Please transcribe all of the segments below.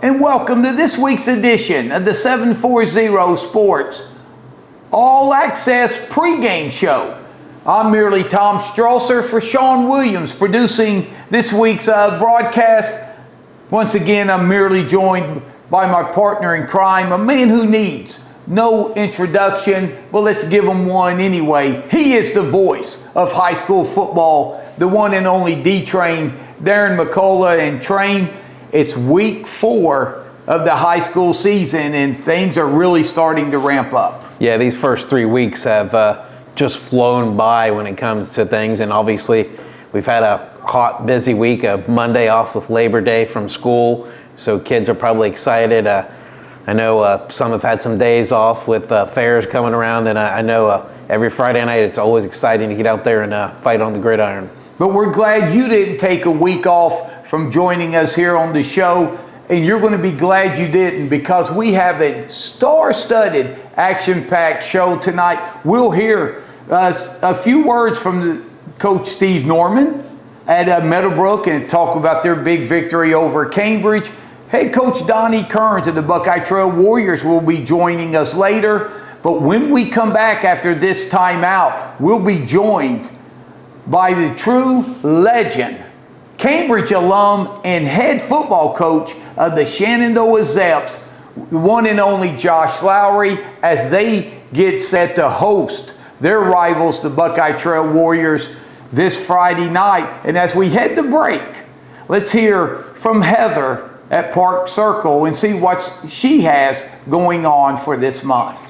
and welcome to this week's edition of the 740 Sports All Access pregame show. I'm merely Tom Strasser for Sean Williams, producing this week's broadcast. Once again, I'm merely joined by my partner in crime, a man who needs no introduction, but let's give him one anyway. He is the voice of high school football, the one and only D-Train, Darren McCullough. And Train, it's week 4 of the high school season, and things are really starting to ramp up. Yeah, these first 3 weeks have just flown by when it comes to things, and obviously we've had a hot, busy week, a Monday off with Labor Day from school, so kids are probably excited. I know some have had some days off with fairs coming around, and I know every Friday night it's always exciting to get out there and fight on the gridiron. But we're glad you didn't take a week off from joining us here on the show, and you're going to be glad you didn't, because we have a star-studded, action-packed show tonight. We'll hear a few words from Coach Steve Norman at Meadowbrook and talk about their big victory over Cambridge. Head Coach Donnie Kearns of the Buckeye Trail Warriors will be joining us later. But when we come back after this timeout, we'll be joined by the true legend, Cambridge alum and head football coach of the Shenandoah Zeps, the one and only Josh Lowry, as they get set to host their rivals, the Buckeye Trail Warriors, this Friday night. And as we head to break, let's hear from Heather at Park Circle and see what she has going on for this month.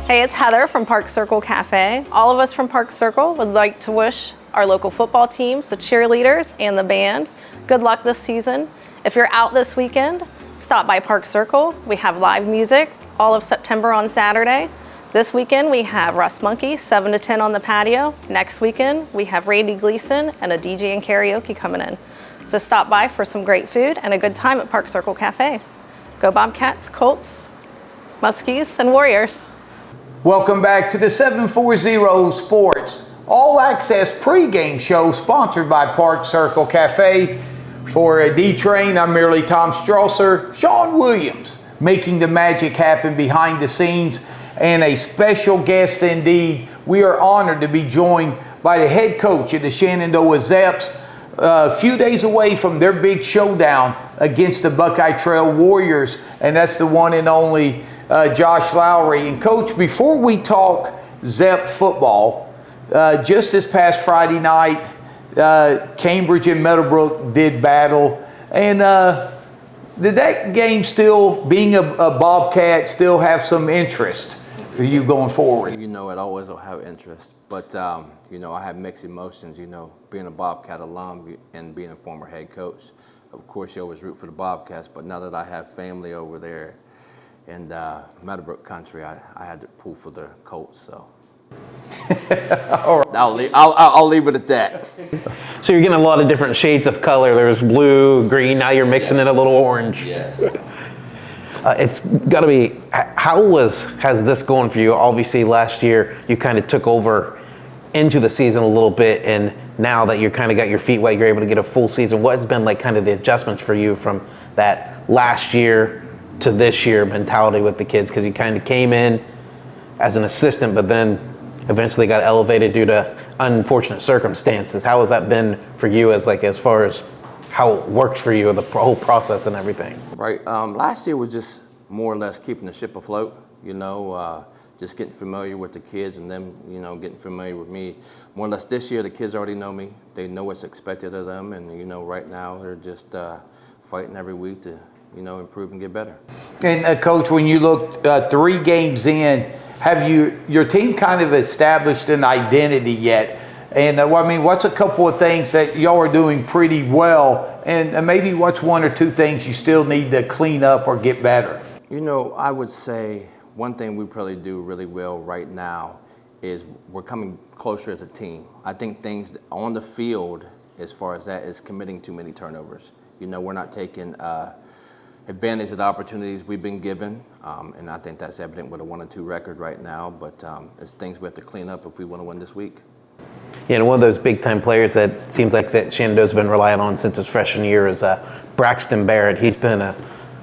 Hey, it's Heather from Park Circle Cafe. All of us from Park Circle would like to wish our local football teams, the cheerleaders, and the band good luck this season. If you're out this weekend, stop by Park Circle. We have live music all of September on Saturday. This weekend we have Russ Monkey, 7 to 10 on the patio. Next weekend we have Randy Gleason and a DJ and karaoke coming in. So stop by for some great food and a good time at Park Circle Cafe. Go Bobcats, Colts, Muskies, and Warriors. Welcome back to the 740 Sports All Access pregame show, sponsored by Park Circle Cafe. For D-Train, I'm merely Tom Strasser. Sean Williams making the magic happen behind the scenes, and a special guest indeed. We are honored to be joined by the head coach of the Shenandoah Zeps, a few days away from their big showdown against the Buckeye Trail Warriors, and that's the one and only Josh Lowry. And Coach, before we talk Zep football, just this past Friday night, Cambridge and Meadowbrook did battle, and did that game, still being a Bobcat, still have some interest for you going forward? You know, it always will have interest, but you know, I have mixed emotions. You know, being a Bobcat alum and being a former head coach, of course you always root for the Bobcats, but now that I have family over there in Meadowbrook country, I had to pull for the Colts, so. All right. I'll leave it at that. So you're getting a lot of different shades of color. There's blue, green, now you're mixing in a little orange. Yes. It's got to be, has this going for you? Obviously last year you kind of took over into the season a little bit, and now that you're kind of got your feet wet, you're able to get a full season. What has been like kind of the adjustments for you from that last year to this year mentality with the kids? Because you kind of came in as an assistant, but then eventually got elevated due to unfortunate circumstances. How has that been for you as far as how it works for you, the whole process and everything? Right. Last year was just more or less keeping the ship afloat, you know, just getting familiar with the kids and them, you know, getting familiar with me. More or less this year, the kids already know me. They know what's expected of them. And, you know, right now they're just fighting every week to, you know, improve and get better. And Coach, when you look 3 games in, have your team kind of established an identity yet? And I mean, what's a couple of things that y'all are doing pretty well, and maybe what's 1 or 2 things you still need to clean up or get better? You know, I would say one thing we probably do really well right now is we're coming closer as a team. I think things on the field, as far as that, is committing too many turnovers. You know, we're not taking advantage of the opportunities we've been given, and I think that's evident with a 1-2 record right now, but it's things we have to clean up if we want to win this week. Yeah, and one of those big-time players that seems like that Shenandoah's been relying on since his freshman year is Braxton Barrett. He's been a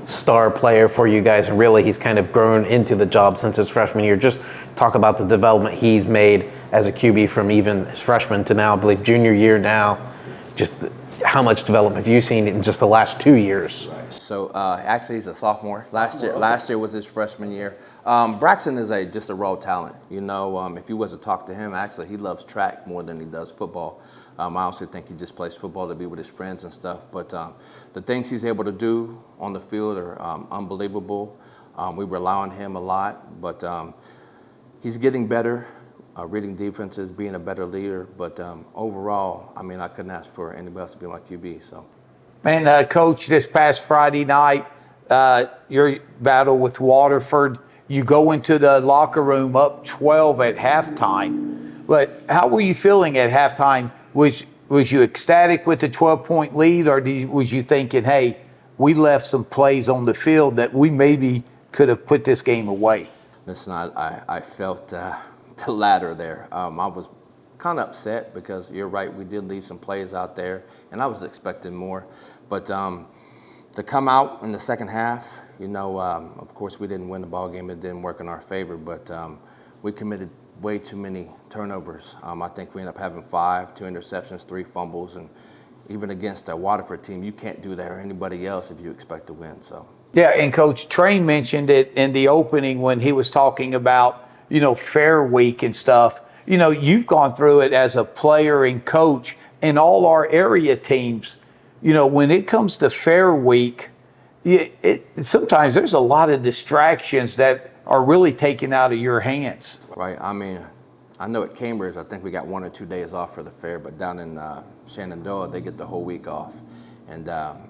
star player for you guys, and really he's kind of grown into the job since his freshman year. Just talk about the development he's made as a QB from even his freshman to now, I believe junior year now. Just how much development have you seen in just the last 2 years? So actually, he's a sophomore. Last year was his freshman year. Braxton is just a raw talent. You know, if you was to talk to him, actually, he loves track more than he does football. I honestly think he just plays football to be with his friends and stuff. But the things he's able to do on the field are unbelievable. We rely on him a lot, but he's getting better. Reading defenses, being a better leader, but overall, I mean, I couldn't ask for anybody else to be my QB. So, Man, Coach, this past Friday night, your battle with Waterford, you go into the locker room up 12 at halftime. But how were you feeling at halftime? Was you ecstatic with the 12-point lead, or was you thinking, hey, we left some plays on the field that we maybe could have put this game away? listen, I felt the latter there. I was kind of upset because you're right, we did leave some plays out there, and I was expecting more. But to come out in the second half, you know, of course we didn't win the ball game. It didn't work in our favor, but we committed way too many turnovers. I think we ended up having 5, 2 interceptions, 3 fumbles, and even against a Waterford team, you can't do that or anybody else if you expect to win. So. Yeah, and Coach Train mentioned it in the opening when he was talking about, you know, Fair Week and stuff. You know, you've gone through it as a player and coach, and all our area teams, you know, when it comes to Fair Week, sometimes there's a lot of distractions that are really taken out of your hands. Right. I mean, I know at Cambridge, I think we got 1 or 2 days off for the fair, but down in Shenandoah, they get the whole week off. And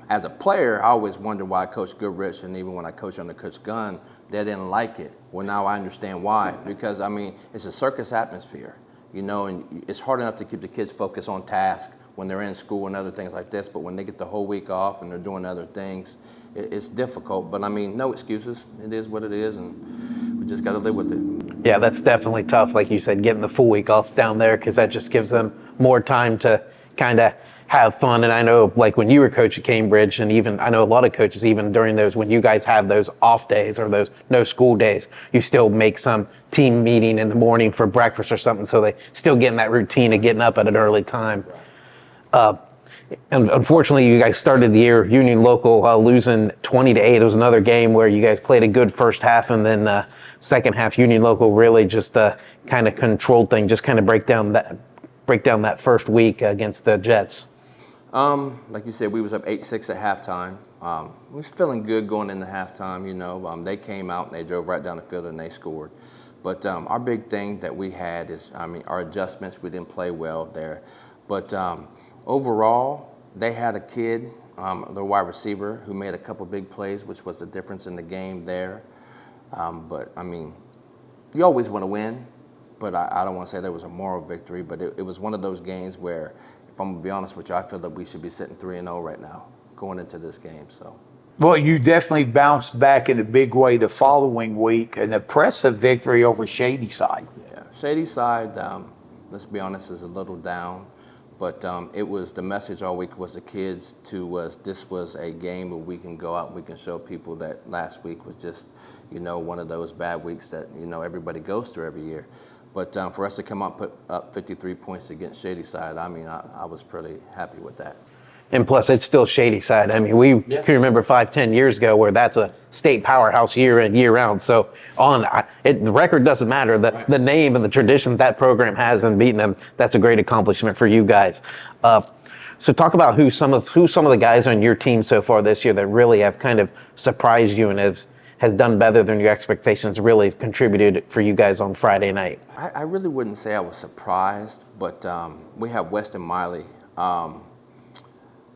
as a player, I always wondered why Coach Goodrich, and even when I coached under Coach Gunn, they didn't like it. Well, now I understand why. Because, I mean, it's a circus atmosphere, you know, and it's hard enough to keep the kids focused on task when they're in school and other things like this. But when they get the whole week off and they're doing other things, it's difficult. But, I mean, no excuses. It is what it is, and we just got to live with it. Yeah, that's definitely tough, like you said, getting the full week off down there, because that just gives them more time to kind of have fun. And I know, like, when you were coach at Cambridge, and even I know a lot of coaches, even during those, when you guys have those off days or those no school days, you still make some team meeting in the morning for breakfast or something, so they still get in that routine of getting up at an early time. And unfortunately, you guys started the year Union Local losing 20-8. It was another game where you guys played a good first half, and then second half Union Local really just kind of controlled things, just kind of break down that first week against the Jets. Like you said, we was up 8-6 at halftime. We was feeling good going into halftime, you know. They came out and they drove right down the field and they scored. But our big thing that we had is, I mean, our adjustments, we didn't play well there. But overall, they had a kid, their wide receiver, who made a couple big plays, which was the difference in the game there. But, I mean, you always want to win, but I don't want to say there was a moral victory, but it was one of those games where, if I'm going to be honest with you, I feel that we should be sitting 3-0 right now going into this game. So. Well, you definitely bounced back in a big way the following week, an impressive victory over Shadyside. Yeah, Shadyside, let's be honest, is a little down. But it was the message all week was the kids this was a game where we can go out and we can show people that last week was just, you know, one of those bad weeks that, you know, everybody goes through every year. But for us to come up, put up 53 points against Shadyside, I mean, I was pretty happy with that. And plus, it's still Shadyside. I mean, we can remember 5-10 years ago where that's a state powerhouse year in, year round. So the record doesn't matter. The name and the tradition that program has in beating them, that's a great accomplishment for you guys. So talk about who some of the guys on your team so far this year that really have kind of surprised you and has done better than your expectations, really contributed for you guys on Friday night. I really wouldn't say I was surprised, but we have Weston Miley.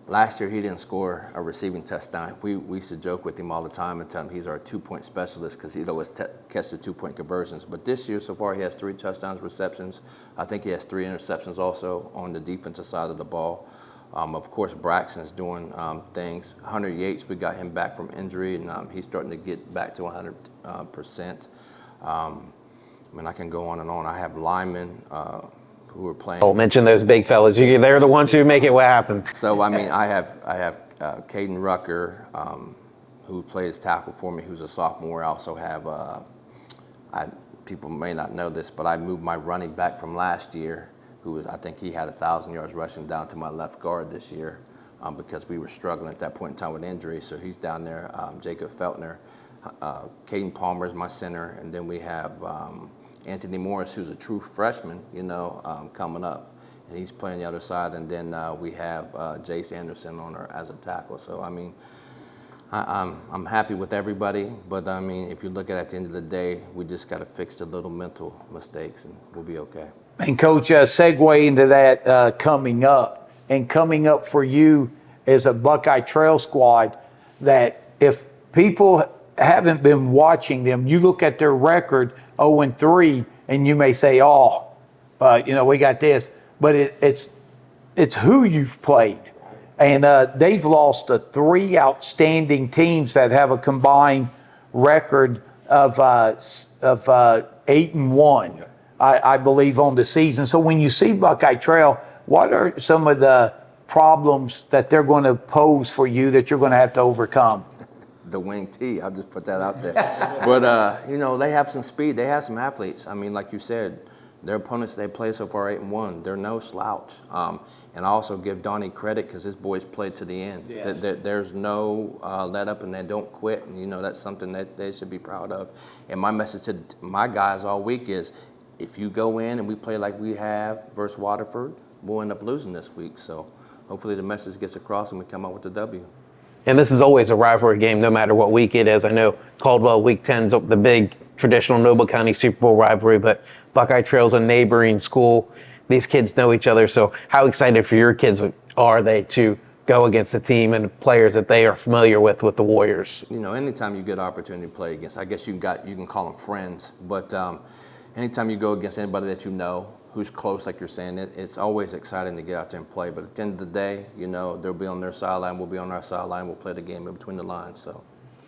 Last year, he didn't score a receiving touchdown. We used to joke with him all the time and tell him he's our 2-point specialist because he'd always catch the 2-point conversions. But this year, so far, he has 3 touchdowns, receptions. I think he has 3 interceptions also on the defensive side of the ball. Of course, Braxton's doing things. Hunter Yates, we got him back from injury, and he's starting to get back to 100%. I mean, I can go on and on. I have linemen who are playing. Oh, mention those big fellas. They're the ones who make it what happens. So, I mean, I have Caden Rucker, who plays tackle for me, who's a sophomore. I also have, people may not know this, but I moved my running back from last year, I think he had 1,000 yards rushing, down to my left guard this year because we were struggling at that point in time with injuries. So he's down there, Jacob Feltner. Caden Palmer is my center, and then we have Anthony Morris, who's a true freshman, coming up. And he's playing the other side, and then we have Jace Anderson as a tackle. So, I mean, I'm happy with everybody, but I mean, if you look at the end of the day, we just got to fix the little mental mistakes, and we'll be okay. And Coach, segue into that coming up for you as a Buckeye Trail squad, that if people haven't been watching them, you look at their record 0-3, and you may say, we got this, but it's who you've played. And they've lost to 3 outstanding teams that have a combined record of 8-1, I believe, on the season. So when you see Buckeye Trail, what are some of the problems that they're going to pose for you that you're going to have to overcome? The wing T, I'll just put that out there. But, they have some speed. They have some athletes. I mean, like you said, their opponents they play so far 8-1. They're no slouch. And I also give Donnie credit because his boys played to the end. Yes. There's no let up, and they don't quit. And that's something that they should be proud of. And my message to my guys all week is, if you go in and we play like we have versus Waterford, we'll end up losing this week. So hopefully the message gets across and we come out with the W. And this is always a rivalry game, no matter what week it is. I know Caldwell Week 10's the big traditional Noble County Super Bowl rivalry, but Buckeye Trail's a neighboring school. These kids know each other, so how excited for your kids are they to go against a team and players that they are familiar with the Warriors? Anytime you get an opportunity to play against, I guess you can call them friends, but anytime you go against anybody that you know, who's close, like you're saying, it's always exciting to get out there and play. But at the end of the day, they'll be on their sideline, we'll be on our sideline, we'll play the game in between the lines. So,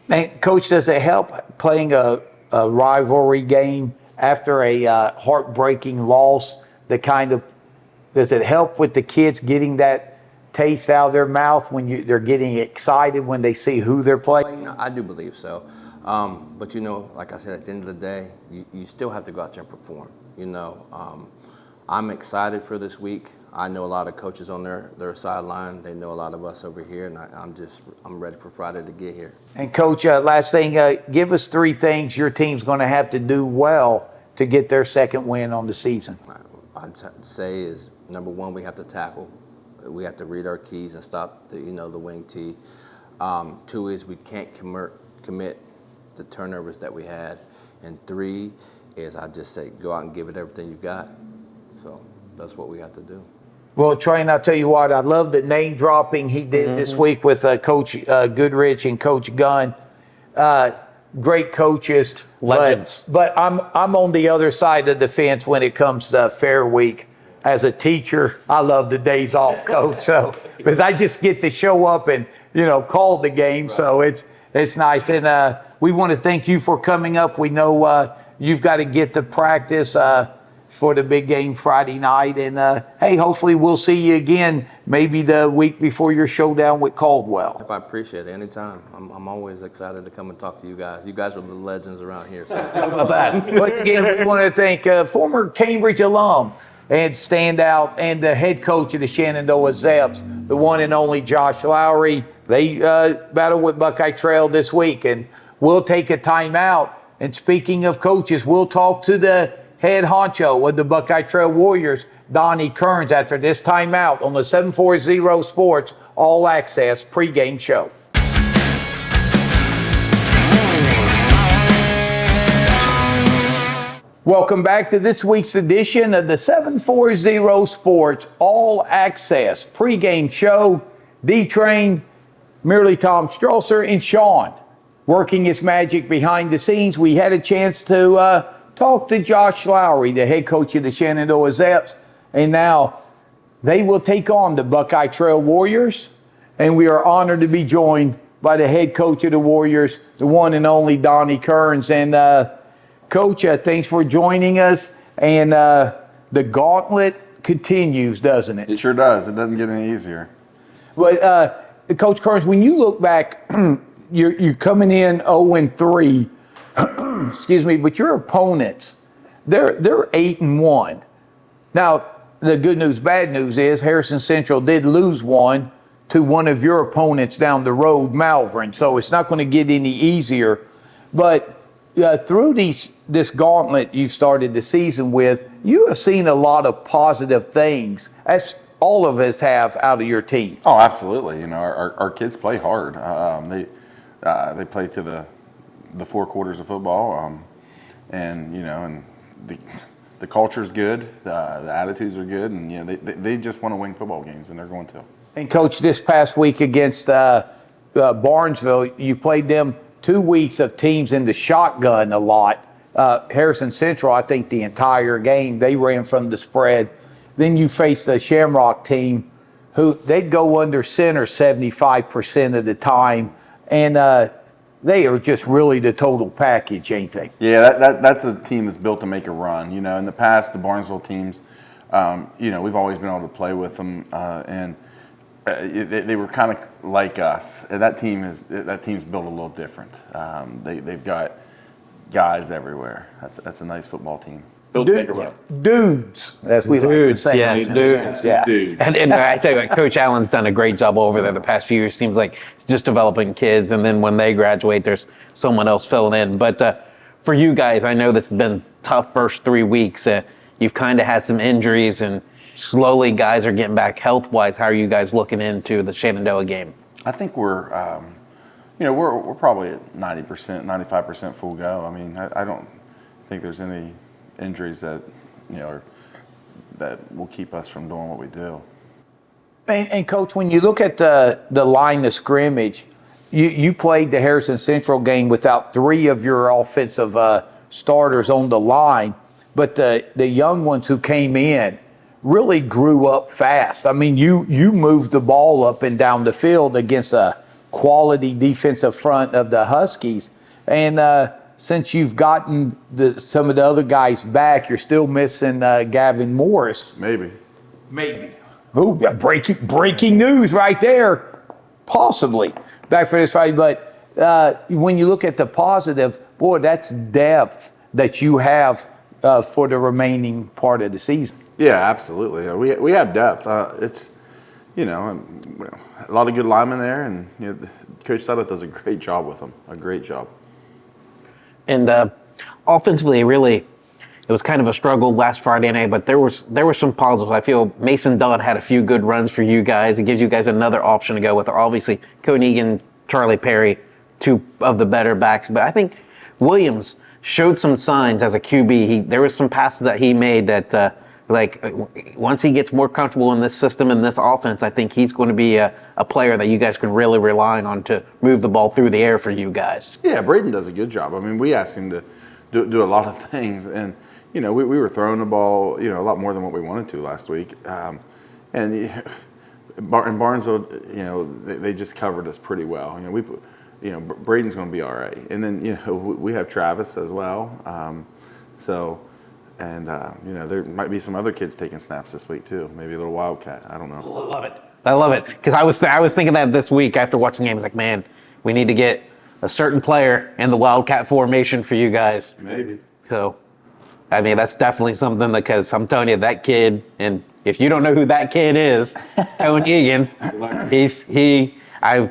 And Coach, does it help playing a rivalry game after a heartbreaking loss? Does it help with the kids getting that taste out of their mouth when they're getting excited when they see who they're playing? I do believe so. But like I said, at the end of the day, you still have to go out there and perform. I'm excited for this week. I know a lot of coaches on their sideline. They know a lot of us over here, and I'm ready for Friday to get here. And Coach, last thing, give us 3 things your team's going to have to do well to get their second win on the season. I'd say is, number 1, we have to tackle. We have to read our keys and stop the wing T. 2 is we can't commit the turnovers that we had. And 3 is, I just say, go out and give it everything you got. So that's what we have to do. Well, Train, I'll tell you what, I love the name dropping he did this week with Coach Goodrich and Coach Gunn. Great coaches. Legends. But I'm on the other side of the fence when it comes to Fair Week. As a teacher, I love the days off, Coach. So because I just get to show up and call the game. Right. So it's nice. And we want to thank you for coming up. We know you've got to get to practice for the big game Friday night. And hey, hopefully we'll see you again maybe the week before your showdown with Caldwell. I appreciate it. Anytime. I'm always excited to come and talk to you guys. You guys are the legends around here. So. How about that? Once again, we want to thank former Cambridge alum and standout and the head coach of the Shenandoah Zeps, the one and only Josh Lowry. They battle with Buckeye Trail this week, and we'll take a timeout. And speaking of coaches, we'll talk to the head honcho of the Buckeye Trail Warriors, Donnie Kearns, after this timeout on the 740 Sports All Access pregame show. Welcome back to this week's edition of the 740 Sports All Access pregame show. D-Train, merely Tom Strasser, and Sean working his magic behind the scenes. We had a chance to talk to Josh Lowry, the head coach of the Shenandoah Zeps, and now they will take on the Buckeye Trail Warriors, and we are honored to be joined by the head coach of the Warriors, the one and only Donnie Kearns. And Coach, thanks for joining us. And the gauntlet continues, doesn't it? It sure does. It doesn't get any easier. But Coach Kearns, when you look back, you're coming in 0-3, excuse me, but your opponents, they're 8-1. Now, the good news, bad news is Harrison Central did lose one to one of your opponents down the road, Malvern. So it's not going to get any easier. But through this gauntlet you started the season with, you have seen a lot of positive things, as all of us have, out of your team. Oh, absolutely. You know, our kids play hard. They play to the four quarters of football, and you know, and the culture's good, the attitudes are good, and you know, they just want to win football games, and they're going to. And Coach, this past week against Barnesville, you played them 2 weeks of teams in the shotgun a lot. Harrison Central, I think the entire game, they ran from the spread. Then you faced a Shamrock team who they'd go under center 75% of the time. And they are just really the total package, ain't they? Yeah, that's a team that's built to make a run. You know, in the past, the Barnesville teams, you know, we've always been able to play with them, and they were kind of like us. And that team's built a little different. They've got guys everywhere. That's a nice football team. Dudes, as we like to say. Yes, dudes. Yeah. And I tell you what, Coach Allen's done a great job over there the past few years. Seems like he's just developing kids, and then when they graduate, there's someone else filling in. But for you guys, I know this has been tough first 3 weeks. You've kind of had some injuries, and slowly guys are getting back health-wise. How are you guys looking into the Shenandoah game? I think we're, you know, we're probably at 90%, 95% full go. I mean, I don't think there's any injuries that, you know, that will keep us from doing what we do. And Coach, when you look at the line of scrimmage, you played the Harrison Central game without 3 of your offensive starters on the line, but the young ones who came in really grew up fast. I mean, you moved the ball up and down the field against a quality defensive front of the Huskies. And since you've gotten some of the other guys back, you're still missing Gavin Morris. Maybe. Ooh, breaking news right there. Possibly back for this fight. But when you look at the positive, boy, that's depth that you have for the remaining part of the season. Yeah, absolutely. We have depth. It's, you know, a lot of good linemen there, and you know, Coach Sutter does a great job with them. A great job. And offensively, really, it was kind of a struggle last Friday night, but there were some positives. I feel Mason Dodd had a few good runs for you guys. It gives you guys another option to go with. Obviously, Cody Egan, Charlie Perry, 2 of the better backs. But I think Williams showed some signs as a QB. There were some passes that he made that, like, once he gets more comfortable in this system and this offense, I think he's going to be a player that you guys could really rely on to move the ball through the air for you guys. Yeah, Braden does a good job. I mean, we asked him to do a lot of things, and you know, we were throwing the ball, you know, a lot more than what we wanted to last week. And in Barnesville, you know, they just covered us pretty well. You know, Braden's going to be all right. And then, you know, we have Travis as well. And you know, there might be some other kids taking snaps this week too. Maybe a little Wildcat. I don't know. I love it because I was thinking that this week after watching the game. I was like, man, we need to get a certain player in the Wildcat formation for you guys. Maybe. So, I mean, that's definitely something, because I'm telling you, that kid, and if you don't know who that kid is, Owen Egan,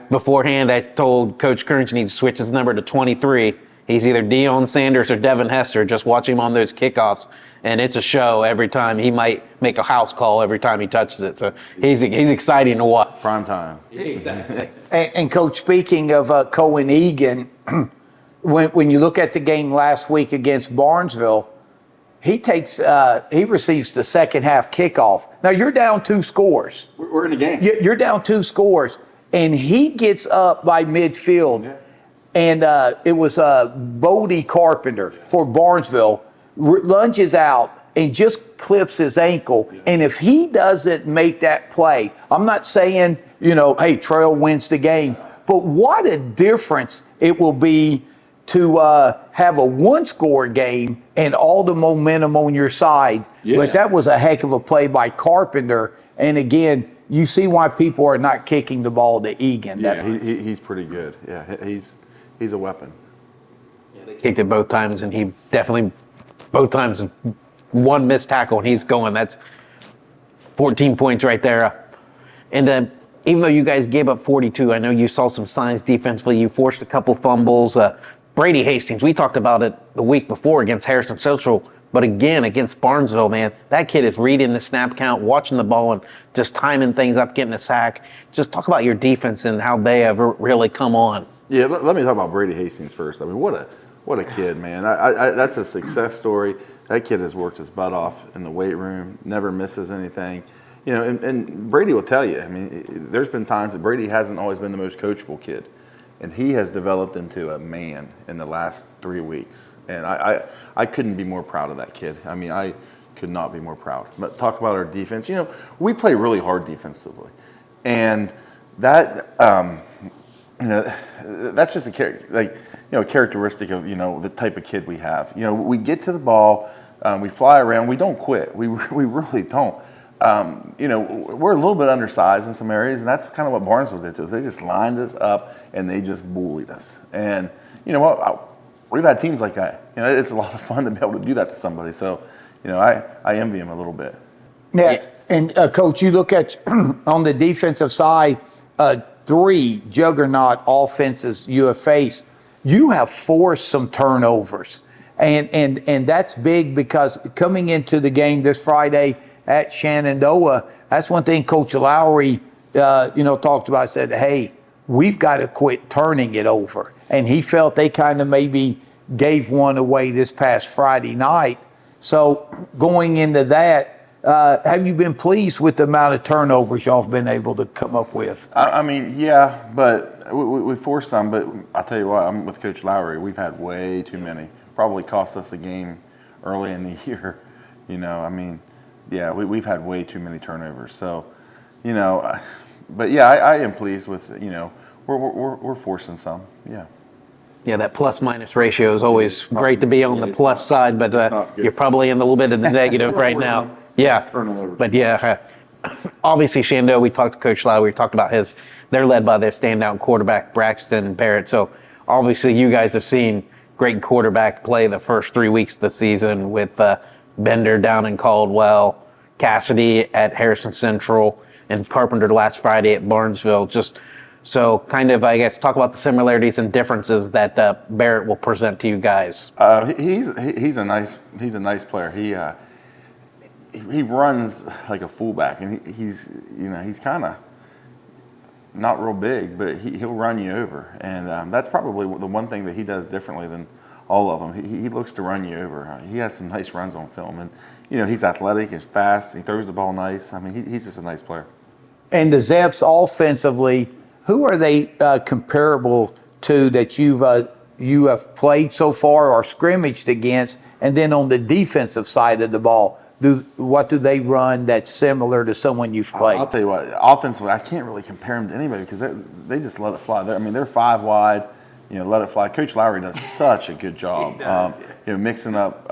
beforehand I told Coach Kearns he needs to switch his number to 23. He's either Deion Sanders or Devin Hester. Just watch him on those kickoffs, and it's a show every time. He might make a house call every time he touches it. So he's exciting to watch. Prime time. Exactly. And Coach, speaking of Cohen Egan, when you look at the game last week against Barnesville, he receives the second half kickoff. Now you're down 2 scores. We're in the game. You're down 2 scores, and he gets up by midfield. Yeah. And it was Bodie Carpenter for Barnesville, lunges out and just clips his ankle. Yeah. And if he doesn't make that play, I'm not saying, you know, hey, Trail wins the game, but what a difference it will be to have a 1-score game and all the momentum on your side. Yeah. But that was a heck of a play by Carpenter. And again, you see why people are not kicking the ball to Egan. Yeah, he's pretty good. Yeah, he's a weapon. Kicked it both times, and he definitely both times one missed tackle, and he's going. That's 14 points right there. And even though you guys gave up 42, I know you saw some signs defensively. You forced a couple fumbles. Brady Hastings, we talked about it the week before against Harrison Central, but again against Barnesville, man, that kid is reading the snap count, watching the ball, and just timing things up, getting a sack. Just talk about your defense and how they have really come on. Yeah, let me talk about Brady Hastings first. I mean, what a kid, man. I that's a success story. That kid has worked his butt off in the weight room, never misses anything. You know, and Brady will tell you, I mean, there's been times that Brady hasn't always been the most coachable kid. And he has developed into a man in the last 3 weeks. And I couldn't be more proud of that kid. I mean, I could not be more proud. But talk about our defense. You know, we play really hard defensively. And that, you know, that's just a characteristic of, you know, the type of kid we have. You know, we get to the ball, we fly around, we don't quit. We really don't. You know, we're a little bit undersized in some areas, and that's kind of what Barnesville did to us. They just lined us up, and they just bullied us. And, you know what, we've had teams like that. You know, it's a lot of fun to be able to do that to somebody. So, you know, I envy them a little bit. Yeah, and Coach, you look at, on the defensive side, 3 juggernaut offenses you have faced. You have forced some turnovers. And that's big because coming into the game this Friday at Shenandoah, that's one thing Coach Lowry, talked about. Said, hey, we've got to quit turning it over. And he felt they kind of maybe gave one away this past Friday night. So going into that, have you been pleased with the amount of turnovers y'all have been able to come up with? I mean, yeah, but we forced some. But I'll tell you what, I'm with Coach Lowry. We've had way too many. Probably cost us a game early in the year. You know, I mean, yeah, we've had way too many turnovers. So, you know, but yeah, I am pleased with, you know, we're forcing some. Yeah. Yeah, that plus-minus ratio is always great to be on the plus side, but you're probably in a little bit of the negative right now. Yeah, but yeah, obviously Shenandoah, we talked to Coach Lowry, we talked about they're led by their standout quarterback, Braxton Barrett. So obviously you guys have seen great quarterback play the first 3 weeks of the season with Bender down in Caldwell, Cassidy at Harrison Central, and Carpenter last Friday at Barnesville. Just so kind of, I guess, talk about the similarities and differences that Barrett will present to you guys. He's a nice player. He runs like a fullback, and he's kind of not real big, but he'll run you over, and that's probably the one thing that he does differently than all of them. He looks to run you over. He has some nice runs on film, and you know, he's athletic, he's fast, he throws the ball nice. I mean, he's just a nice player. And the Zeps offensively, who are they comparable to that you have played so far or scrimmaged against? And then on the defensive side of the ball, what do they run that's similar to someone you've played? I'll tell you what, offensively, I can't really compare them to anybody because they just let it fly. They're 5 wide, you know, let it fly. Coach Lowry does such a good job, you know, mixing up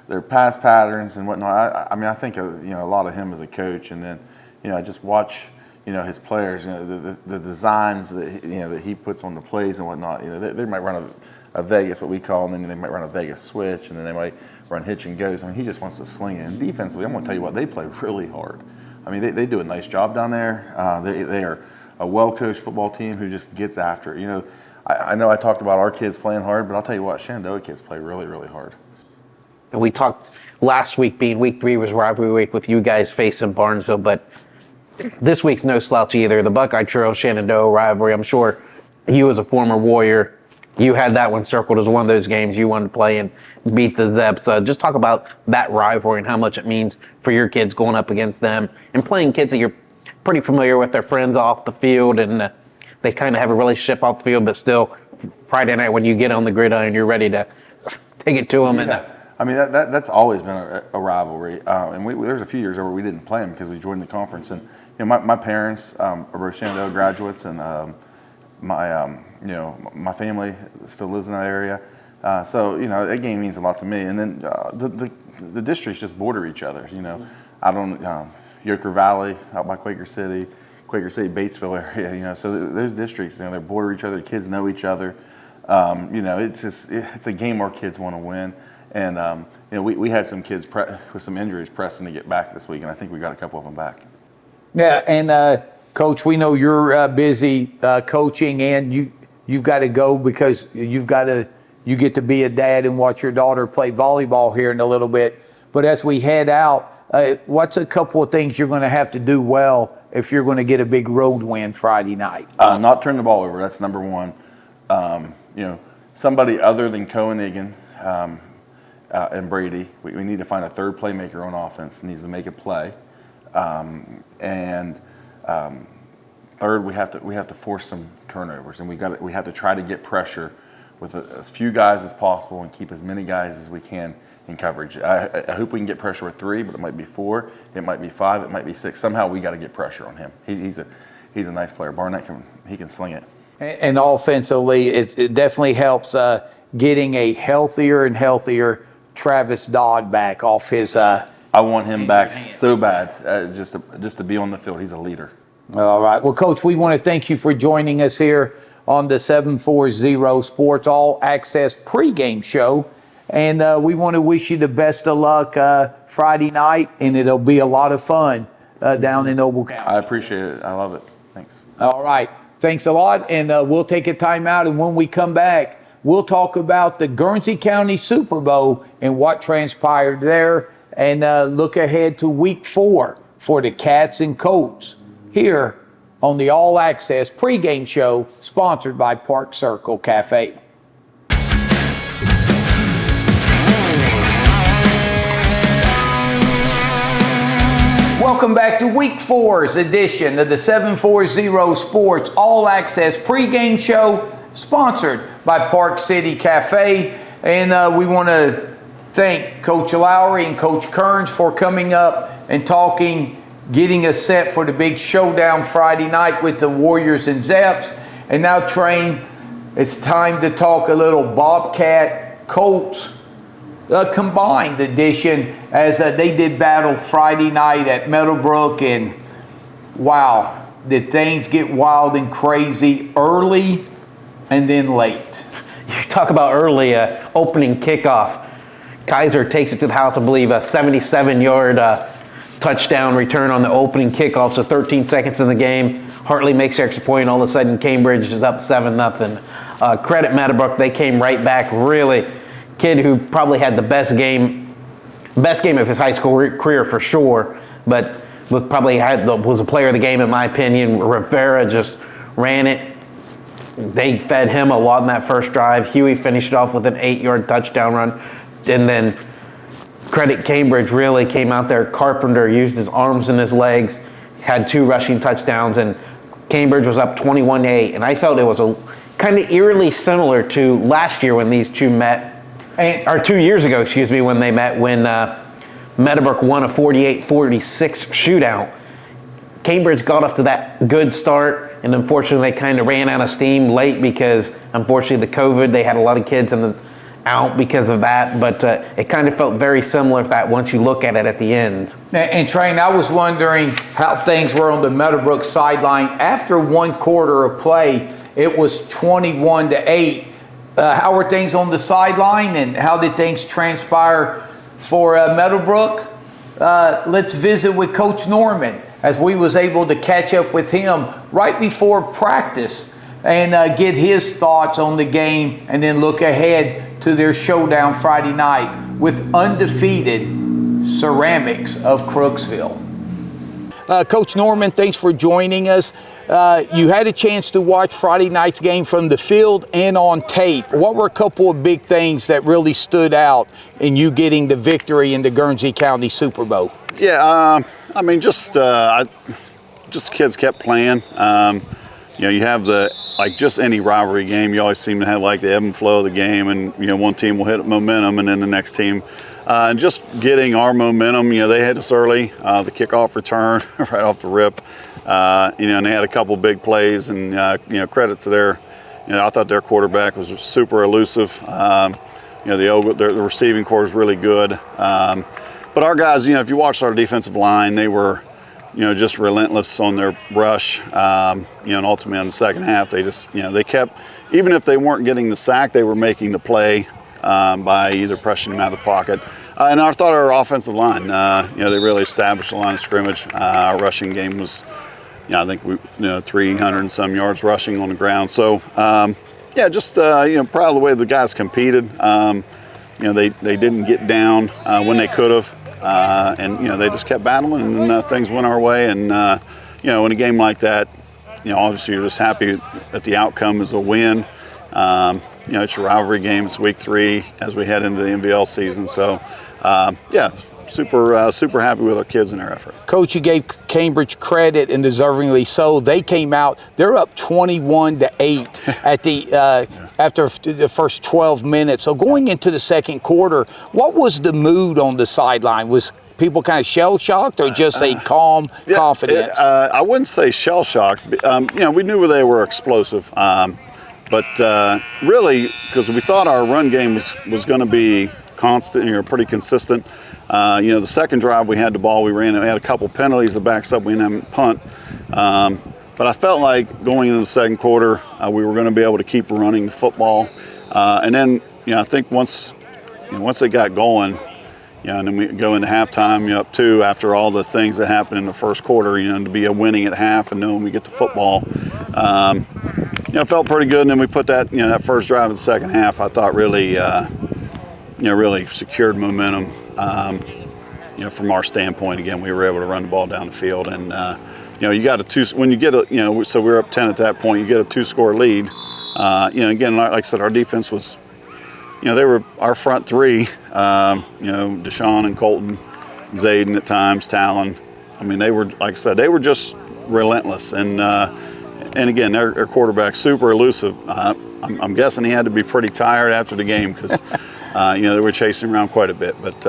their pass patterns and whatnot. I mean, I think a lot of him as a coach, and then, you know, I just watch, you know, his players, you know, the designs that he puts on the plays and whatnot. You know, they might run a Vegas, what we call, and then they might run a Vegas switch, and then they might run hitch and goes. I mean, he just wants to sling it. And defensively, I'm going to tell you what, they play really hard. I mean, they do a nice job down there. They are a well-coached football team who just gets after it. You know, I know I talked about our kids playing hard, but I'll tell you what, Shenandoah kids play really, really hard. And we talked last week, being week 3 was rivalry week with you guys facing Barnesville, but this week's no slouch either. The Buckeye Trail Shenandoah rivalry, I'm sure you as a former Warrior, you had that one circled as one of those games you wanted to play and beat the Zeps. Just talk about that rivalry and how much it means for your kids going up against them and playing kids that you're pretty familiar with, their friends off the field, and they kind of have a relationship off the field, but still Friday night when you get on the gridiron, you're ready to take it to them. Yeah. And I mean, that's always been a rivalry. And there's a few years where we didn't play them because we joined the conference. And you know, my parents are both Shenandoah graduates, and my family still lives in that area. So you know, that game means a lot to me. And then the districts just border each other. You know, I don't. Yoker Valley, out by Quaker City, Batesville area. So there's districts, they border each other. Kids know each other. It's a game our kids want to win. And we had some kids with some injuries pressing to get back this week, and I think we got a couple of them back. Yeah, and Coach, we know you're busy coaching, and you've got to go because you get to be a dad and watch your daughter play volleyball here in a little bit. But as we head out, what's a couple of things you're going to have to do well if you're going to get a big road win Friday night? Not turn the ball over. That's number one. Somebody other than Cohen Egan and Brady, we need to find a third playmaker on offense. Needs to make a play. Third, we have to force some turnovers, and we have to try to get pressure with as few guys as possible and keep as many guys as we can in coverage. I hope we can get pressure with 3, but it might be 4, it might be 5, it might be 6. Somehow we got to get pressure on him. He's a nice player. Barnett can sling it. And offensively, it definitely helps getting a healthier and healthier Travis Dodd back off his. I want him back so bad, just to be on the field. He's a leader. All right. Well, Coach, we want to thank you for joining us here on the 740 Sports All Access pregame show. And we want to wish you the best of luck Friday night, and it'll be a lot of fun down in Noble County. I appreciate it. I love it. Thanks. All right. Thanks a lot. And we'll take a timeout. And when we come back, we'll talk about the Guernsey County Super Bowl and what transpired there, and look ahead to week 4 for the Cats and Colts here on the All Access pregame show sponsored by Park Circle Cafe. Welcome back to Week 4's edition of the 740 Sports All Access pregame show sponsored by Park City Cafe. And we want to thank Coach Lowry and Coach Kearns for coming up and talking, getting us set for the big showdown Friday night with the Warriors and Zeps. And now, Train, it's time to talk a little Bobcat Colts combined edition as they did battle Friday night at Meadowbrook. And wow, did things get wild and crazy early and then late. You talk about early opening kickoff. Kaiser takes it to the house, I believe, a 77-yard touchdown return on the opening kickoff. So 13 seconds in the game. Hartley makes the extra point. All of a sudden, Cambridge is up 7-0. Credit Meadowbrook. They came right back. Really, kid who probably had the best game of his high school career for sure, but was a player of the game in my opinion. Rivera just ran it. They fed him a lot in that first drive. Huey finished it off with an 8-yard touchdown run. And then credit Cambridge, really came out there. Carpenter used his arms and his legs, had 2 rushing touchdowns, and Cambridge was up 21-8. And I felt it was a kind of eerily similar to last year when these two met, or 2 years ago, when they met, when Meadowbrook won a 48-46 shootout. Cambridge got off to that good start, and unfortunately they kind of ran out of steam late because unfortunately the COVID, they had a lot of kids out because of that, but it kind of felt very similar to that once you look at it at the end. And Train, I was wondering how things were on the Meadowbrook sideline. After 1 quarter of play, it was 21-8. How were things on the sideline, and how did things transpire for Meadowbrook? Let's visit with Coach Norman, as we was able to catch up with him right before practice and get his thoughts on the game, and then look ahead to their showdown Friday night with undefeated Ceramics of Crooksville. Coach Norman, thanks for joining us. You had a chance to watch Friday night's game from the field and on tape. What were a couple of big things that really stood out in you getting the victory in the Guernsey County Super Bowl? Yeah, I mean, just kids kept playing. You have just any rivalry game, you always seem to have like the ebb and flow of the game, and one team will hit momentum and then the next team. And just getting our momentum, they had us early, the kickoff return right off the rip, and they had a couple big plays, and credit to their, I thought their quarterback was super elusive. The receiving core is really good. But our guys, if you watched our defensive line, they were just relentless on their rush. And ultimately in the second half, they just, they kept, even if they weren't getting the sack, they were making the play by either pressuring them out of the pocket. And I thought our offensive line, they really established the line of scrimmage. Our rushing game was, I think we, 300 and some yards rushing on the ground. So, just proud of the way the guys competed. They didn't get down when they could have, and they just kept battling, and things went our way. And in a game like that, obviously you're just happy that the outcome is a win. It's a rivalry game. It's week 3 as we head into the NVL season. So, super happy with our kids and their effort. Coach, you gave Cambridge credit, and deservingly so. They came out, they're up 21-8 at the after the first 12 minutes. So going into the second quarter, what was the mood on the sideline? Was people kind of shell-shocked, or just a calm confidence? I wouldn't say shell-shocked. We knew they were explosive. But really, because we thought our run game was going to be constant, pretty consistent. The second drive we had the ball, we ran, we had a couple penalties, the backs up, we didn't have a punt. But I felt like going into the second quarter, we were going to be able to keep running the football. And then, I think once they got going, and then we go into halftime, up 2 after all the things that happened in the first quarter, to be a winning at half and knowing we get the football. It felt pretty good. And then we put that, that first drive in the second half, I thought really, really secured momentum. From our standpoint, again, we were able to run the ball down the field, and you got when you get so we were up 10 at that point. You get a 2-score lead. Again, like I said, our defense was, they were our front 3. Deshaun and Colton, Zayden at times, Talon. I mean, they were, like I said, they were just relentless, and again, their quarterback super elusive. I'm guessing he had to be pretty tired after the game because. They were chasing around quite a bit, but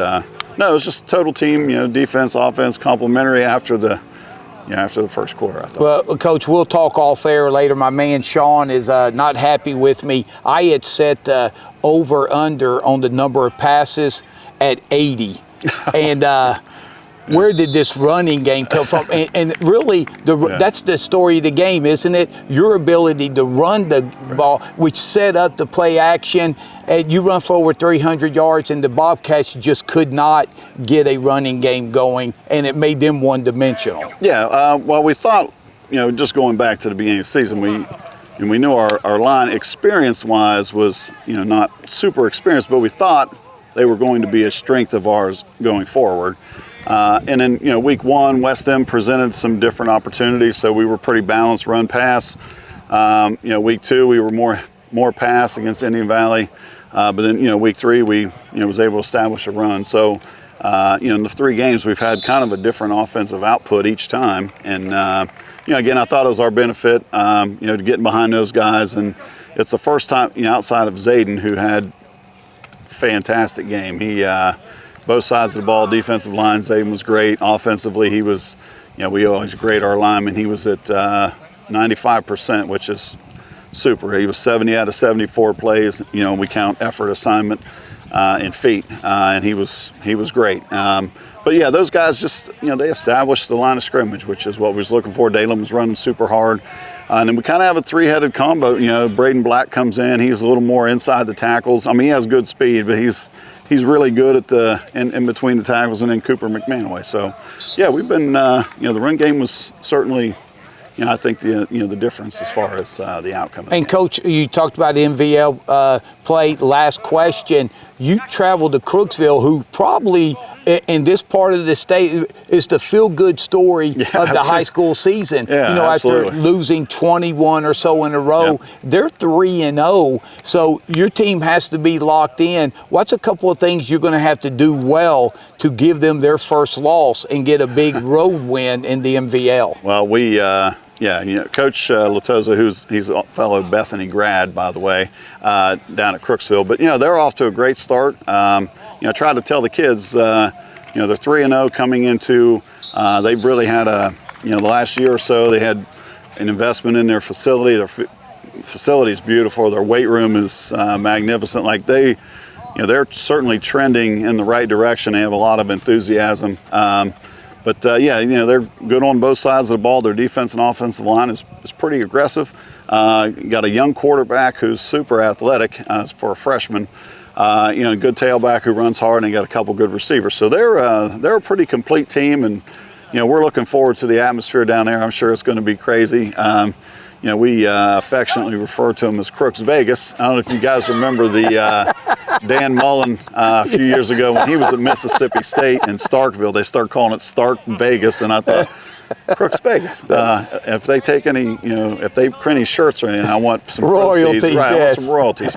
no, it was just a total team, defense, offense, complementary after the first quarter, I thought. Well, Coach, we'll talk off air later. My man Sean is not happy with me. I had set over/under on the number of passes at 80, and where did this running game come from? And really, that's the story of the game, isn't it? Your ability to run the ball, which set up the play action, and you run for over 300 yards, and the Bobcats just could not get a running game going, and it made them one-dimensional. Yeah, well, we thought, just going back to the beginning of the season, we knew our line experience-wise was, not super experienced, but we thought they were going to be a strength of ours going forward. And then, week 1, West End presented some different opportunities, so we were pretty balanced run pass. Week 2, we were more pass against Indian Valley. But then, week 3, we, was able to establish a run. So, in the 3 games, we've had kind of a different offensive output each time. And, again, I thought it was our benefit, to getting behind those guys. And it's the first time, outside of Zayden, who had a fantastic game. He, both sides of the ball, defensive line, Zayden was great. Offensively, he was, we always grade our linemen. He was at 95%, which is super. He was 70 out of 74 plays. We count effort, assignment, and feet, and he was great. But yeah, those guys just, they established the line of scrimmage, which is what we was looking for. Dalen was running super hard. And then we kind of have a 3-headed combo. Braden Black comes in. He's a little more inside the tackles. I mean, he has good speed, but he's really good at in between the tackles, and then Cooper McManaway. So, yeah, we've been, the run game was certainly, I think the difference as far as the outcome. And Coach, you talked about the MVL play. Last question. You traveled to Crooksville, who probably in this part of the state is the feel-good story of the high school season. Yeah, after losing 21 or so in a row, they're 3-0. So your team has to be locked in. What's a couple of things you're going to have to do well to give them their first loss and get a big road win in the MVL? Well, we. Coach Latoza, he's a fellow Bethany grad, by the way, down at Crooksville. But, they're off to a great start. Try to tell the kids, they're 3-0 coming into, they've really had the last year or so, they had an investment in their facility. Their facility is beautiful. Their weight room is magnificent. Like they're certainly trending in the right direction. They have a lot of enthusiasm. But yeah, they're good on both sides of the ball. Their defense and offensive line is pretty aggressive. Got a young quarterback who's super athletic for a freshman. Good tailback who runs hard, and got a couple good receivers. So they're a pretty complete team, and we're looking forward to the atmosphere down there. I'm sure it's going to be crazy. We affectionately refer to them as Crooks Vegas. I don't know if you guys remember the Dan Mullen a few years ago when he was at Mississippi State in Starkville. They started calling it Stark Vegas, and I thought, Crooks Vegas. If they take any, if they print any shirts or anything, I want some royalties. Proceeds. Right, Yes. I want some royalties.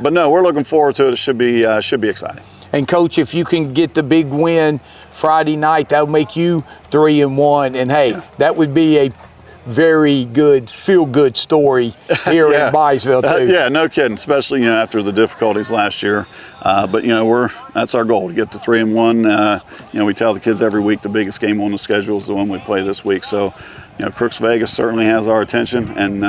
But no, we're looking forward to it. It should be exciting. And Coach, if you can get the big win Friday night, that would make you 3-1. And hey, that would be a very good, feel-good story here in Byesville too. Yeah, no kidding. Especially after the difficulties last year. But that's our goal, to get to 3-1. We tell the kids every week the biggest game on the schedule is the one we play this week. So Crooks Vegas certainly has our attention, and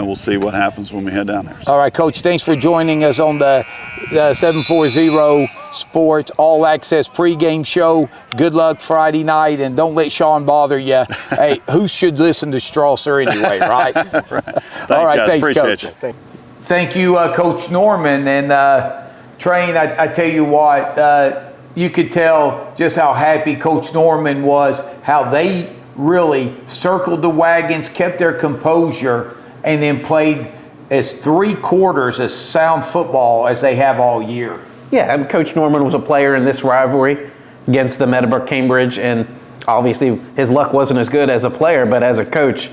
we'll see what happens when we head down there. All right, Coach, thanks for joining us on the 740 Sports All Access pregame show. Good luck Friday night, and don't let Sean bother you. Hey, who should listen to Strasser anyway, right? All right, guys. thanks, Appreciate Coach. you. Thank you, Coach Norman. And Train, I tell you what, you could tell just how happy Coach Norman was, how they really circled the wagons, kept their composure, and then played as 3 quarters as sound football as they have all year. Yeah, and Coach Norman was a player in this rivalry against the Meadowbrook Cambridge, and obviously his luck wasn't as good as a player, but as a coach,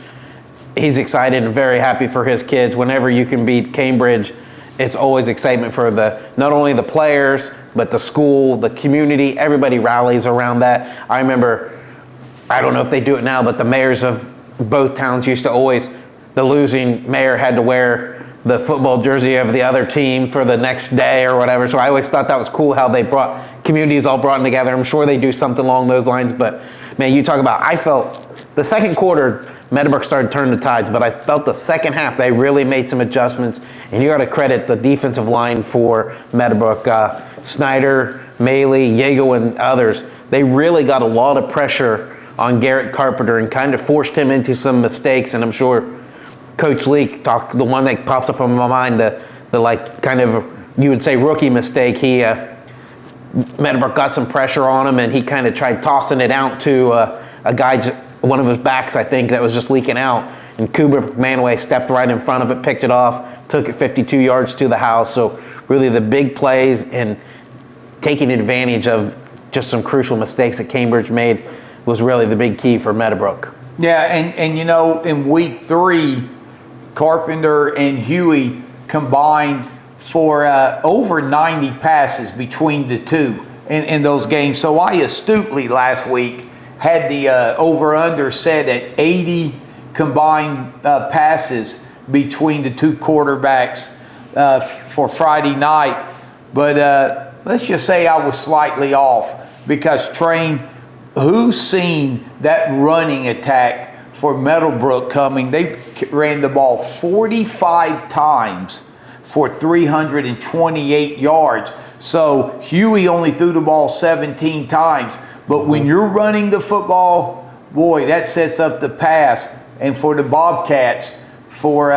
he's excited and very happy for his kids. Whenever you can beat Cambridge, it's always excitement for not only the players, but the school, the community. Everybody rallies around that. I remember, I don't know if they do it now, but the mayors of both towns used to always, the losing mayor had to wear the football jersey of the other team for the next day or whatever. So I always thought that was cool how they brought communities all brought together. I'm sure they do something along those lines, but man, you talk about, I felt the second quarter, Meadowbrook started turning the tides, but I felt the second half they really made some adjustments, and you got to credit the defensive line for Meadowbrook. Snyder, Maley, Yago, and others, they really got a lot of pressure on Garrett Carpenter and kind of forced him into some mistakes, and I'm sure Coach Leak talked, the one that pops up in my mind, the like kind of, you would say, rookie mistake. Meadowbrook got some pressure on him, and he kind of tried tossing it out to a guy, one of his backs, I think, that was just leaking out. And Kubrick Manway stepped right in front of it, picked it off, took it 52 yards to the house. So really the big plays and taking advantage of just some crucial mistakes that Cambridge made was really the big key for Meadowbrook. Yeah, and in week 3, Carpenter and Huey combined for over 90 passes between the two in those games. So I astutely last week had the over-under set at 80 combined passes between the two quarterbacks for Friday night. But let's just say I was slightly off, because Train, who's seen that running attack for Meadowbrook coming? They ran the ball 45 times for 328 yards. So Huey only threw the ball 17 times. But when you're running the football, boy, that sets up the pass. And for the Bobcats, for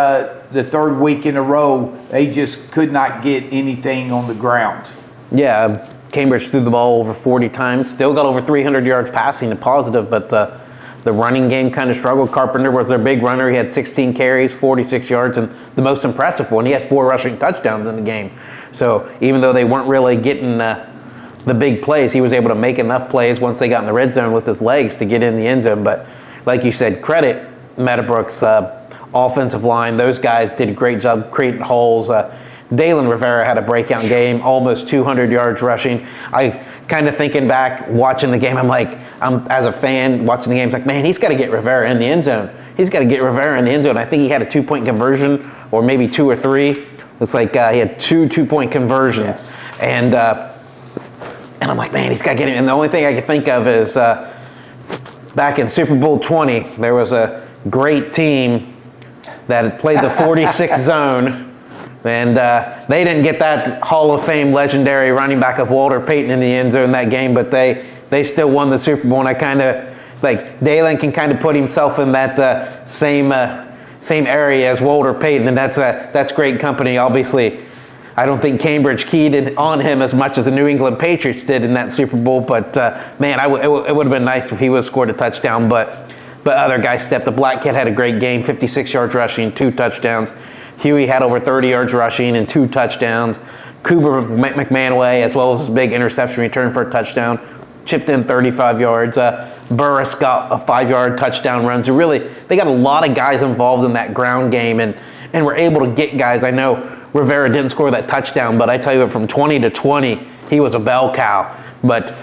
the 3rd week in a row, they just could not get anything on the ground. Yeah, Cambridge threw the ball over 40 times, still got over 300 yards passing, a positive, but the running game kind of struggled. Carpenter was their big runner. He had 16 carries, 46 yards, and the most impressive one, he had 4 rushing touchdowns in the game. So even though they weren't really getting the big plays, he was able to make enough plays once they got in the red zone with his legs to get in the end zone. But like you said, credit Meadowbrook's offensive line. Those guys did a great job creating holes. Dalen Rivera had a breakout game, almost 200 yards rushing. I kind of thinking back, watching the game, I'm as a fan watching the game, it's like, man, he's got to get Rivera in the end zone. He's got to get Rivera in the end zone. I think he had a 2-point conversion, or maybe 2 or 3. Looks like he had 2 2-point conversions. Yes. And I'm like, man, he's got to get him. And the only thing I can think of is back in Super Bowl 20, there was a great team that had played the 46 zone. And they didn't get that Hall of Fame legendary running back of Walter Payton in the end zone that game, but they they still won the Super Bowl, and I kind of like Dalen can kind of put himself in that same area as Walter Payton, and that's great company. Obviously, I don't think Cambridge keyed on him as much as the New England Patriots did in that Super Bowl, but man, it would have been nice if he would have scored a touchdown, but other guys stepped. The black kid had a great game, 56 yards rushing, 2 touchdowns. Huey had over 30 yards rushing and 2 touchdowns. Cooper McManaway, as well as his big interception return for a touchdown, chipped in 35 yards. Burris got a 5-yard touchdown run. So really, they got a lot of guys involved in that ground game, and were able to get guys. I know Rivera didn't score that touchdown, but I tell you, from 20 to 20, he was a bell cow. But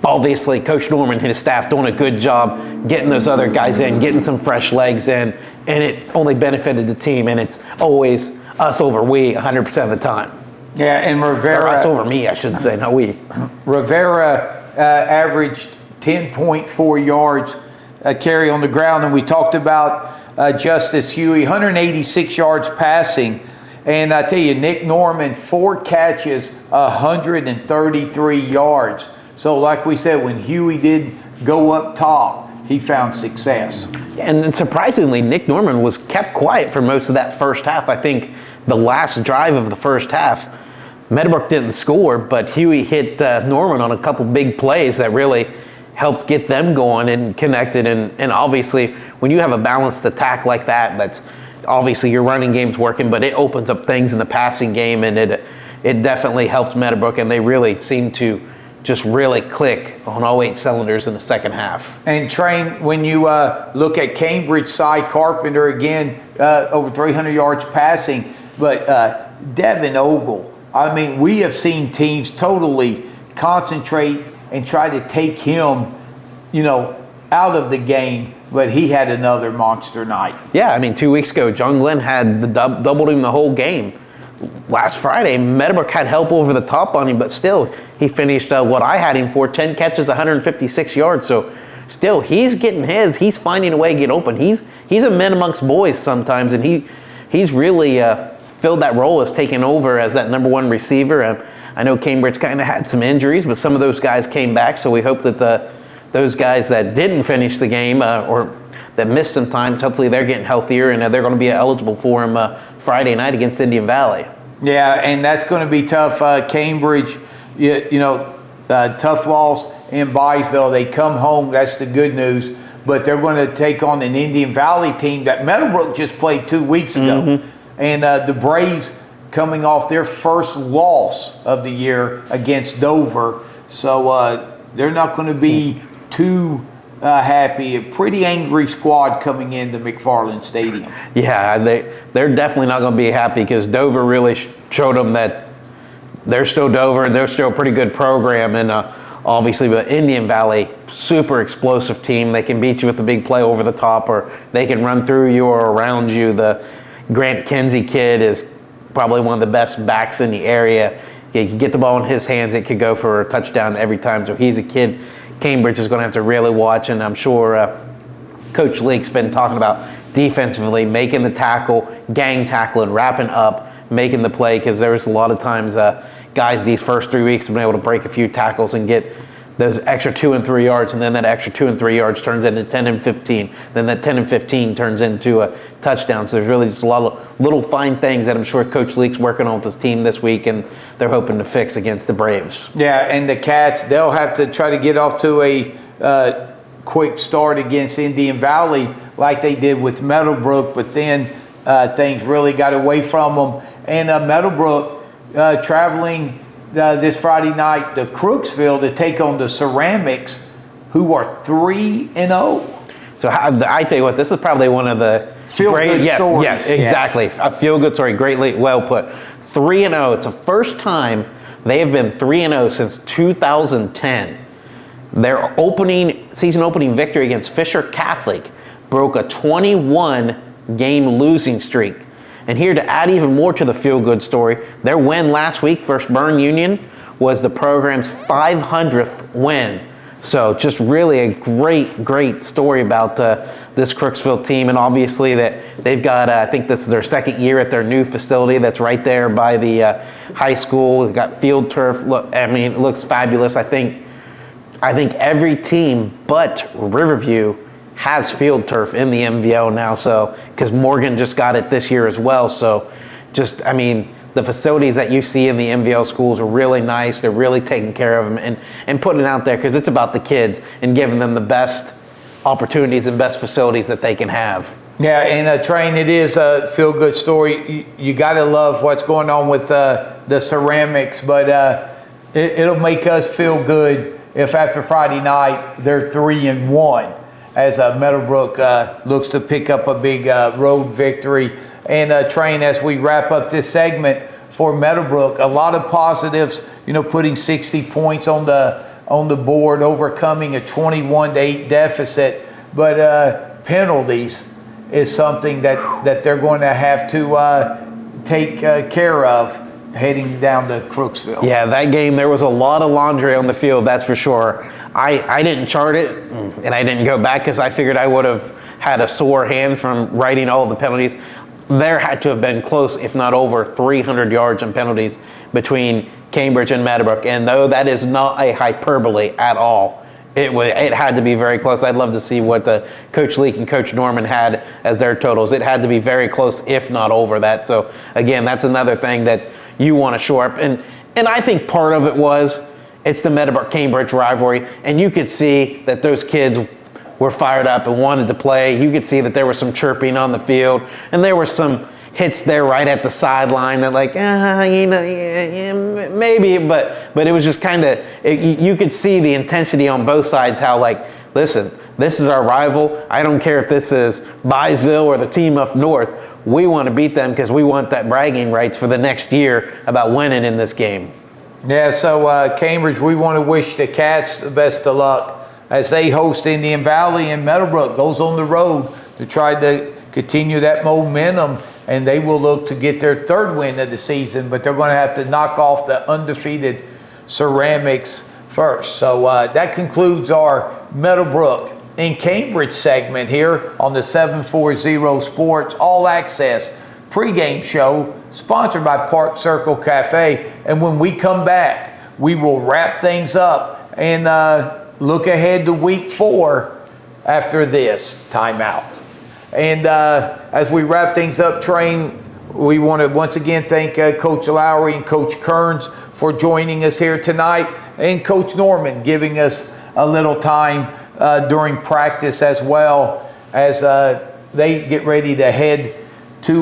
obviously, Coach Norman and his staff doing a good job getting those other guys in, getting some fresh legs in, and it only benefited the team. And it's always us over we 100% of the time. Yeah, and Or Rivera. us over me, I should say, not we. Rivera averaged 10.4 yards a carry on the ground, and we talked about Justice Huey, 186 yards passing. And I tell you, Nick Norman, 4 catches, 133 yards. So like we said, when Huey did go up top, he found success. And surprisingly, Nick Norman was kept quiet for most of that first half. I think the last drive of the first half, Meadowbrook didn't score, but Huey hit Norman on a couple big plays that really helped get them going and connected. And obviously, when you have a balanced attack like that, that's obviously your running game's working, but it opens up things in the passing game, and it definitely helped Meadowbrook, and they really seemed to just really click on all 8 cylinders in the second half. And Train, when you look at Cambridge, Cy Carpenter again, over 300 yards passing, but Devin Ogle, I mean, we have seen teams totally concentrate and try to take him, out of the game, but he had another monster night. Yeah, I mean, 2 weeks ago, John Glenn had doubled him the whole game. Last Friday, Meadowbrook had help over the top on him, but still, he finished what I had him for, 10 catches, 156 yards. So still, he's getting his. He's finding a way to get open. He's a man amongst boys sometimes, and he's really filled that role as taking over as that number 1 receiver. I know Cambridge kind of had some injuries, but some of those guys came back, so we hope that those guys that didn't finish the game or that missed some time, hopefully they're getting healthier, and they're going to be eligible for him Friday night against Indian Valley. Yeah, and that's going to be tough. Cambridge, tough loss in Byesville. They come home. That's the good news. But they're going to take on an Indian Valley team that Meadowbrook just played 2 weeks ago. Mm-hmm. And the Braves coming off their first loss of the year against Dover. So they're not going to be too happy. A pretty angry squad coming into McFarland Stadium. Yeah, they're definitely not going to be happy because Dover really showed them that they're still Dover and they're still a pretty good program. And obviously, the Indian Valley, super explosive team. They can beat you with the big play over the top, or they can run through you or around you. The Grant Kinsey kid is probably one of the best backs in the area. You can get the ball in his hands, it could go for a touchdown every time. So he's a kid Cambridge is going to have to really watch, and I'm sure Coach Leake's been talking about defensively, making the tackle, gang tackling, wrapping up, making the play, because there's a lot of times guys these first 3 weeks have been able to break a few tackles and get those extra 2 and 3 yards, and then that extra 2 and 3 yards turns into 10 and 15. Then that 10 and 15 turns into a touchdown. So there's really just a lot of little fine things that I'm sure Coach Leake's working on with his team this week, and they're hoping to fix against the Braves. Yeah, and the Cats, they'll have to try to get off to a quick start against Indian Valley like they did with Meadowbrook, but then things really got away from them. And Meadowbrook traveling this Friday night to Crooksville to take on the Ceramics, who are 3-0. So I tell you what, this is probably one of the feel-good stories. Yes, exactly. Yes. A feel-good story. Greatly well put. 3-0. It's the first time they have been 3-0 since 2010. Their season opening victory against Fisher Catholic broke a 21-game losing streak. And here to add even more to the feel-good story, their win last week versus Byrne Union was the program's 500th win. So just really a great story about this Crooksville team. And obviously that they've got, I think this is their second year at their new facility that's right there by the high school. They've got field turf. Look, I mean, it looks fabulous. I think I think every team but Riverview has field turf in the MVL now, so because Morgan just got it this year as well. So just, I mean, the facilities that you see in the MVL schools are really nice. They're really taking care of them and putting it out there because it's about the kids and giving them the best opportunities and best facilities that they can have. Yeah, and Train, it is a feel-good story. You got to love what's going on with the ceramics, but it'll make us feel good if after Friday night they're 3-1 as Meadowbrook looks to pick up a big road victory. And Train, as we wrap up this segment for Meadowbrook, a lot of positives, putting 60 points on the board, overcoming a 21-8 deficit, but penalties is something that they're going to have to take care of heading down to Crooksville. Yeah, that game, there was a lot of laundry on the field, that's for sure. I didn't chart it, and I didn't go back because I figured I would have had a sore hand from writing all the penalties. There had to have been close, if not over, 300 yards in penalties between Cambridge and Meadowbrook. And though that is not a hyperbole at all, it had to be very close. I'd love to see what Coach Leake and Coach Norman had as their totals. It had to be very close, if not over that. So again, that's another thing that you want to shore up. And I think part of it was it's the Meadowbrook-Cambridge rivalry, and you could see that those kids were fired up and wanted to play. You could see that there was some chirping on the field, and there were some hits there right at the sideline that maybe, but it was just kind of, you could see the intensity on both sides, how listen, this is our rival. I don't care if this is Byesville or the team up north. We want to beat them because we want that bragging rights for the next year about winning in this game. Yeah, so Cambridge, we want to wish the Cats the best of luck as they host Indian Valley, and Meadowbrook goes on the road to try to continue that momentum, and they will look to get their third win of the season, but they're going to have to knock off the undefeated Ceramics first. So that concludes our Meadowbrook and Cambridge segment here on the 740 Sports All Access pregame show sponsored by Park Circle Cafe. And when we come back, we will wrap things up and look ahead to week 4 after this timeout. And as we wrap things up, Train, we want to once again thank Coach Lowry and Coach Kearns for joining us here tonight, and Coach Norman giving us a little time during practice as well as they get ready to head to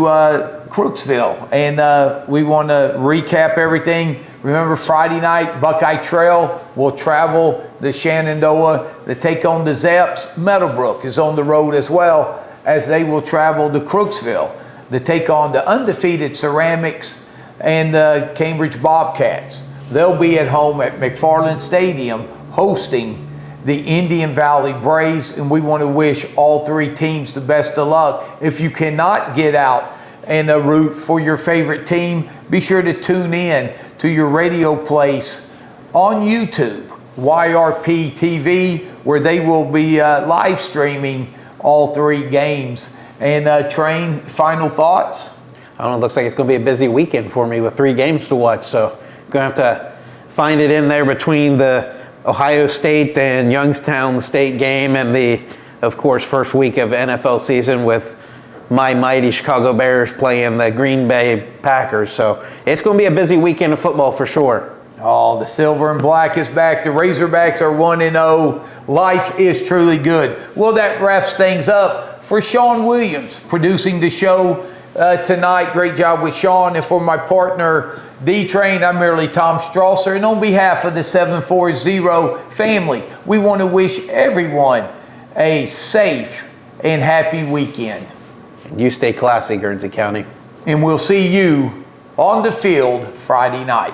Crooksville. And we want to recap everything. Remember, Friday night, Buckeye Trail will travel to Shenandoah to take on the Zeps. Meadowbrook is on the road as well, as they will travel to Crooksville to take on the undefeated Ceramics and the Cambridge Bobcats. They'll be at home at McFarland Stadium hosting the Indian Valley Braves, and we want to wish all 3 teams the best of luck. If you cannot get out and root for your favorite team, be sure to tune in to your radio place on YouTube, YRP TV, where they will be live streaming all 3 games. And Train, final thoughts? I don't know, it looks like it's going to be a busy weekend for me with 3 games to watch, so I'm going to have to find it in there between the Ohio State and Youngstown State game and the, of course, first week of NFL season with my mighty Chicago Bears playing the Green Bay Packers. So it's going to be a busy weekend of football for sure. Oh, the silver and black is back. The Razorbacks are 1-0. Life is truly good. Well, that wraps things up for Sean Williams producing the show tonight. Great job with Sean. And for my partner, D-Train, I'm merely Tom Strasser. And on behalf of the 740 family, we want to wish everyone a safe and happy weekend. You stay classy, Guernsey County. And we'll see you on the field Friday night.